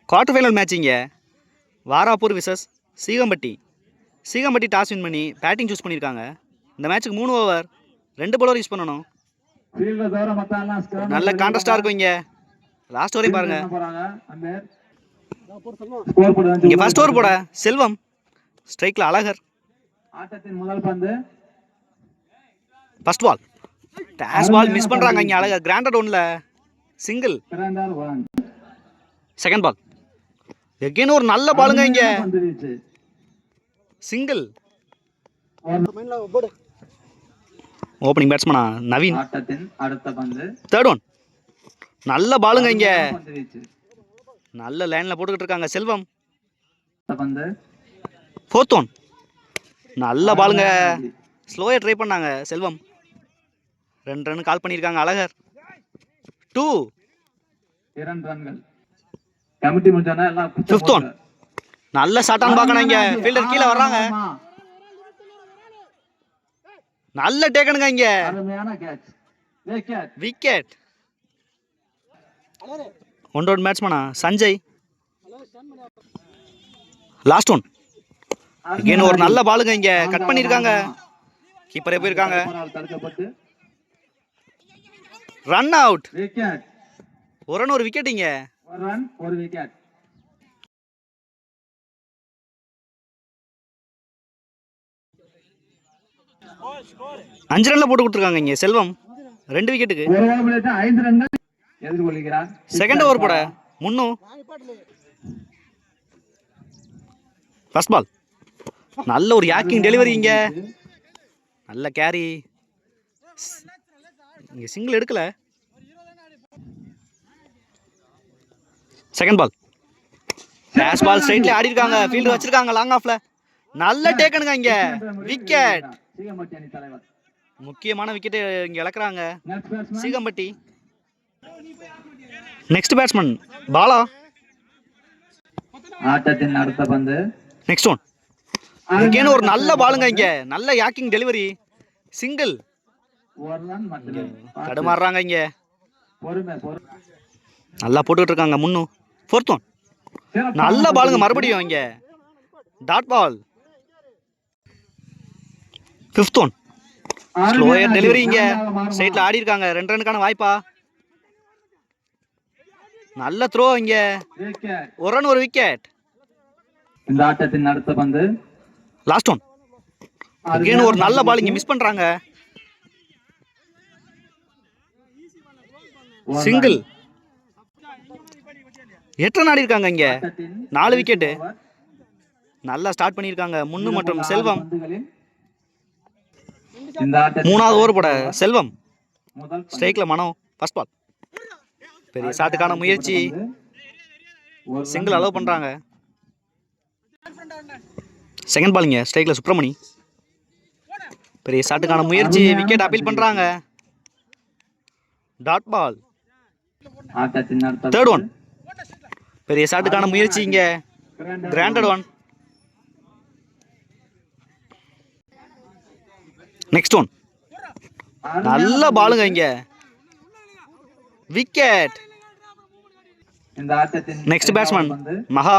Quarter final மேட்சிங்க. Varapur versus Seekampatti. Seekampatti toss win பண்ணி batting choose பண்ணியிருக்காங்க. இந்த மேட்ச்சுக்கு 3 ஓவர் 2 பவுலர் யூஸ் பண்ணணும். நல்ல கான்டெஸ்டாக இருக்கும் இங்கே. லாஸ்ட் வரையும் பாருங்க. இங்கே ஃபர்ஸ்ட் ஓவர் போட செல்வம், ஸ்ட்ரைக்கில் அழகர். ஃபர்ஸ்ட் பால் டேஷ் பால் மிஸ் பண்ணுறாங்க இங்கே அழகர். கிராண்டட் ஒன்ல சிங்கிள். செகண்ட் பால் எகெயின் ஒரு நல்ல பாலுங்க இங்கே, சிங்கிள். ஓப்பனிங் பேட்ஸ்மனா நவீன். தேர்ட் ஒன் நல்ல பாலுங்க இங்க, நல்ல லைன்ல போட்டுக்கிட்டு இருக்காங்க செல்வம். ஃபோர்த் ஒன் நல்ல பாலுங்க, ஸ்லோயா ட்ரை பண்ணாங்க செல்வம். 2 ரன் கால் பண்ணியிருக்காங்க அழகர். 2 ஃபிஃப்த் ஒன் நல்ல ஷாட்டான்னு பார்க்கணும் இங்க. ஃபீல்டர் கீழே வர்றாங்க. நல்ல டேக்கனுங்க இங்க, விக்கெட். ஒன் டவுன் பேட்ஸ்மனா சஞ்சய். லாஸ்ட் ஒன் அகைன் ஒரு நல்ல பாலுங்க இங்க, கட் பண்ணிருக்காங்க. கீப்பரே போயிருக்காங்க. Run out. ஒரு ரன் ஒரு விக்கெட் இங்க. 5 ரன்ல போட்டு கொடுத்துருக்காங்க இங்க செல்வம். 2 விக்கெட்டுக்கு. செகண்ட் ஓவர் போட முன்னு. ஃபர்ஸ்ட் பால் நல்ல ஒரு யாக்கிங் டெலிவரி இங்க, நல்ல கேரி. இங்க சிங்கிள் எடுக்கல. செகண்ட் பால் டேஷ் பால் ஸ்ட்ரைட்ல ஆடி இருக்காங்க. ஃபீல்டர் வச்சிருக்காங்க லாங் ஆஃப்ல. நல்ல டேக்கனுங்க இங்க, விக்கெட். முக்கியமான விக்கெட் இங்க இழக்கிறாங்க சீகம்பட்டி. Next batsman Bala. ஆட்டத்தின் அடுத்த பந்து. நெக்ஸ்ட் ஒன் அகைன் ஒரு நல்ல பாலுங்க இங்க, நல்ல யாக்கிங் டெலிவரி, சிங்கிள். தடுமாறுறாங்க இங்க, நல்லா போட்டுக்கிட்டு இருக்காங்க முன்னு. ஃபோர்த் ஒன் நல்ல பாலுங்க மறுபடியும் இங்க, dot ball. Fifth one slower delivery இங்க, ஸ்ட்ரைட்ல ஆடி இருக்காங்க. 2 ரனுக்கான வாய்ப்பா. நல்ல த்ரோ இங்க, ஒரு ரன் ஒரு விக்கெட். இந்த ஆட்டத்தின் அடுத்த பந்து. லாஸ்ட் ஒன் அகைன் ஒரு நல்ல பால் இங்க மிஸ் பண்றாங்க, சிங்கிள். 8 ரன் ஆடி இருக்காங்க இங்க, 4 விக்கெட். நல்லா ஸ்டார்ட் பண்ணியிருக்காங்க முன்னு மற்றும் செல்வம். 3வது ஓவர் போட செல்வம், ஸ்ட்ரைக்ல மனோ. ஃபர்ஸ்ட் பால் பெரிய ஷாட்டுக்கான முயற்சி, சிங்கிள் அலோவ் பண்றாங்க. செகண்ட் பாலிங்க ஸ்ட்ரைக்ல சுப்ரமணி, பெரிய ஷாட்டுக்கான முயற்சி, விக்கெட் அப்பீல் பண்றாங்க, டாட் பால். தேர்ட் ஒன் பெரிய ஷாட்டுக்கான முயற்சி இங்க, கிராண்டட் ஒன். நெக்ஸ்ட் ஒன் நல்ல பாலுங்க இங்க, விக்கெட். நெக்ஸ்ட் பேட்ஸ்மேன் மகா.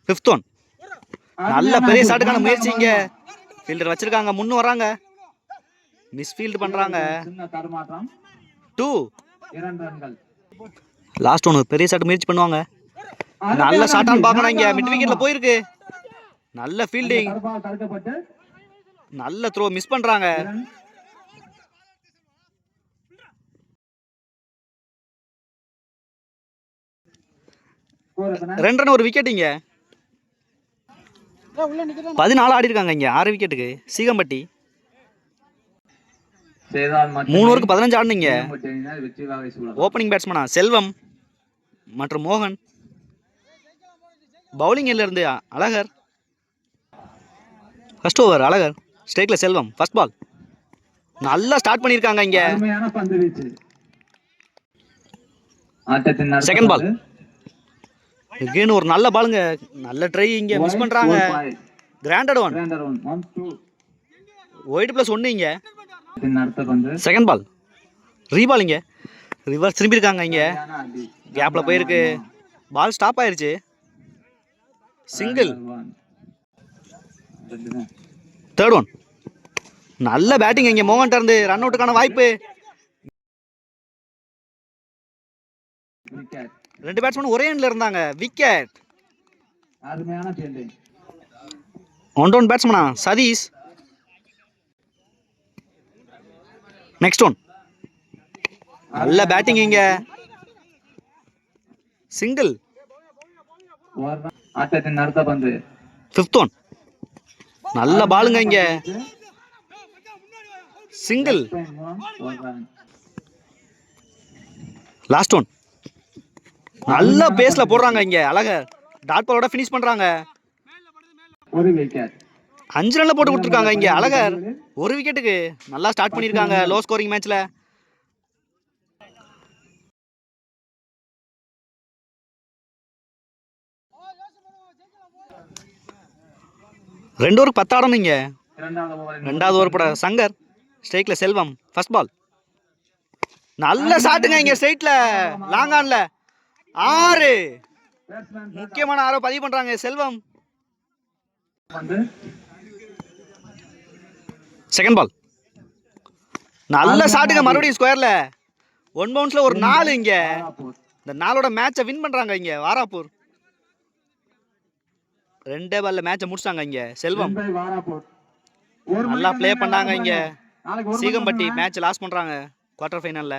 ஃபிஃப்த் ஒன் நல்ல பெரிய ஷாட்டுக்கான முயற்சி இங்க, ஃபீல்டர் வச்சிருக்காங்க முன்னு வராங்க, மிஸ் ஃபீல்ட் பண்றாங்க. 2 லாஸ்ட் ஒன் பெரிய ஷாட் முயற்சி பண்ணுவாங்க. நல்ல ஷாட்டான்னு பார்க்கணும் இங்க, மிட் விக்கெட்ல போயிருக்கு. நல்ல ஃபீல்டிங், நல்ல த்ரோ மிஸ் பண்றாங்க. ரெண்டு ரன் ஒரு விக்கெட் இங்க. 14 ஆடி இருக்காங்க இங்க, 6 விக்கெட்டுக்கு சீகம்பட்டி. 3 ஓவருக்கு 15 ஆடுனீங்க. ஓப்பனிங் பேட்ஸ்மேனா செல்வம் மற்றும் மோகன். பவுலிங் இருந்து அழகர். ஃபர்ஸ்ட் ஓவர் அழகர், ஸ்ட்ரைக்ல செல்வம். ஃபர்ஸ்ட் பால் நல்லா ஸ்டார்ட் பண்ணியிருக்காங்க இங்க. செகண்ட் பால் அகைன் ஒரு நல்ல பாலுங்க, நல்ல ட்ரை இங்க, மிஸ் பண்றாங்க. கிராண்டட் ஒன், ஒயிட் பிளஸ் 1 இங்க. செகண்ட் பால் ரீபால் இங்க, ரிவர்ஸ் திரும்பி இருக்காங்க இங்க. சரியான அடி. கேப்ல போயிருக்கு. பால் ஸ்டாப் ஆயிருச்சு. சிங்கிள். Third one. நல்ல பேட்டிங் இங்க மோகன்ட்ட இருந்து. ரன் அவுட்டுக்கான வாய்ப்பு. விக்கெட். 2 பேட்ஸ்மேன் ஒரே எண்ட்ல இருந்தாங்க. விக்கெட். அருமையான ஃபீல்டிங். ஒன் டவுன் பேட்ஸ்மேனா சதீஷ். Next one. நல்ல பேட்டிங் இங்க. சிங்கிள். ஆட்டத்தின் அடுத்த பந்து. Fifth one. நல்ல பாலுங்க இங்க. சிங்கிள். Last one. நல்ல பேஸ்ல போடுறாங்க இங்க. அழகர் டாட் பாலோட ஃபினிஷ் பண்றாங்க. ஒரு விக்கெட். 5 ரன்ல போட்டு கொடுத்துருக்காங்க இங்க. அழகர் ஒரு விக்கெட்டுக்கு நல்லா ஸ்டார்ட் பண்ணிருக்காங்க லோ ஸ்கோரிங் மேட்ச்ல. 2 ஓவருக்கு 10 ஆடணும் இங்க. ரெண்டாவது ஓவர் போட சங்கர். ஸ்ட்ரைக்ல செல்வம். First ball. நல்ல ஷாட்டுங்க இங்க ஸ்ட்ரைட்ல. லாங் ஆன்ல 6. முக்கியமான 6 பதிவு பண்றாங்க செல்வம். Second ball. நல்ல ஷாட்டுங்க மறுபடியும் ஸ்கொயர்ல. 1 பவுன்ஸ்ல ஒரு 4 இங்க. இந்த 4ஓட மேட்சை வின் பண்றாங்க இங்க வாராப்பூர். 2 பால்ல மேட்சை முடிச்சாங்க இங்க செல்வம். நல்லா ப்ளே பண்ணாங்க இங்க. சீகம்பட்டி மேட்ச் லாஸ் பண்றாங்க குவார்டர் ஃபைனல்ல.